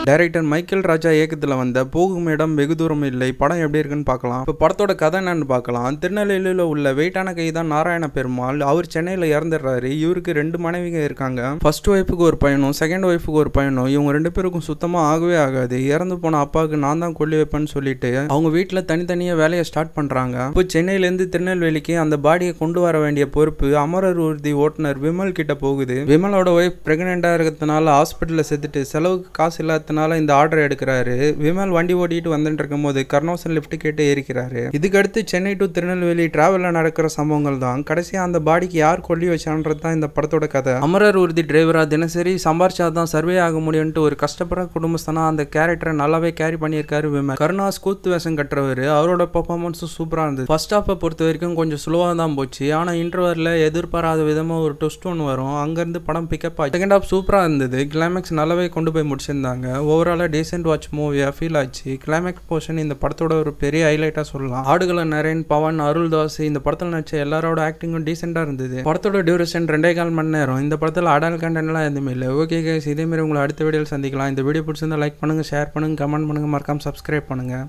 Director Michael ராஜா இயக்கத்தில் வந்த போகும் இடம் வெகு தூரம் இல்லை படம் எப்படி இருக்குன்னு பார்க்கலாம். இப்போ படத்தோட கதை என்னன்னு பார்க்கலாம். திருநெல்வேலியில் உள்ள வெயிட்டான கை தான் நாராயண பெருமாள். அவர் சென்னையில் இறந்துடுறாரு. இவருக்கு 2 மனைவிங்க இருக்காங்க. ஃபர்ஸ்ட் ஒய்ஃபுக்கு ஒரு பையனும் செகண்ட் ஒய்ஃபுக்கு ஒரு பையனும். இவங்க 2 பேருக்கும் சுத்தமாக ஆகவே ஆகாது. இறந்து போன அப்பாவுக்கு நான் தான் கொல்லி வைப்பேன்னு சொல்லிட்டு அவங்க வீட்டில் தனித்தனியாக வேலையை ஸ்டார்ட் பண்ணுறாங்க. இப்போ சென்னையிலேருந்து திருநெல்வேலிக்கு அந்த பாடியை கொண்டு வர வேண்டிய பொறுப்பு அமரர் ஊர்தி ஓட்டுநர் விமல் கிட்ட போகுது. விமலோட ஒய்ஃப் பிரெக்னெண்டா இருக்கிறதுனால ஹாஸ்பிட்டலில் சேர்த்துட்டு செலவுக்கு காசு இல்லாததுனால இந்த ஆர்டர் எடுக்கிறாரு. விமல் வண்டி ஓட்டிட்டு வந்துட்டு இருக்கும் போது கர்ணோசன் லிஃப்ட் கேட்டு ஏறிக்கிறாரு. இதுக்கடுத்து சென்னை டு திருநெல்வேலி டிராவல்ல நடக்கிற சம்பவங்கள் தான். கடைசியா அந்த பாடிக்கு யார் கொல்லி வச்சான்றது தான் இந்த படத்தோட கதை. அமரர் ஊர்தி டிரைவரா தினசரி சம்பாரிச்சாதான் சர்வே ஆக முடியும்ட்டு ஒரு கஷ்டப்படுற குடும்பஸ்தானா அந்த கேரக்டரை நல்லாவே கேரி பண்ணியிருக்காரு விமல். கருணாஸ் கூத்து வேஷம் கட்டுறவர். அவரோட பெர்ஃபார்மன்ஸும் சூப்பரா இருந்தது. ஃபர்ஸ்ட் ஹாஃபை பொறுத்த வரைக்கும் கொஞ்சம் ஸ்லோவா தான் போச்சு. ஆனா இன்டர்வல்ல எதிர்பாராத விதமா ஒரு ட்விஸ்ட் ஒன்று வரும். அங்கிருந்து படம் பிக்கப் ஆச்சு. செகண்ட் ஹாஃப் சூப்பரா இருந்தது. கிளைமேக்ஸ் நல்லாவே கொண்டு போய் முடிச்சிருந்தாங்க. ஓவராலாக டீசென்ட் வாட்ச் மூவியாக ஃபீல் ஆச்சு. கிளைமேக்ஸ் போர்ஷன் இந்த படத்தோட ஒரு பெரிய ஹைலைட்டாக சொல்லலாம். ஆடுகள நரேன், பவன், அருள்தாஸ் இந்த படத்தில் நடிச்ச எல்லாரோட ஆக்டிங்கும் டீசெண்டாக இருந்தது. படத்தோட டியூரேஷன் 2.25 மணி நேரம். இந்த படத்தில் அடல் கண்டென்ட்லாம் எதுவுமே இல்லை. ஓகே கைஸ், இதேமாரி உங்களை அடுத்த வீடியோவில் சந்திக்கலாம். இந்த வீடியோ பிடிச்சிருந்தா லைக் பண்ணுங்கள், ஷேர் பண்ணுங்கள், கமெண்ட் பண்ணுங்கள், மறக்காம சப்ஸ்கிரைப் பண்ணுங்கள்.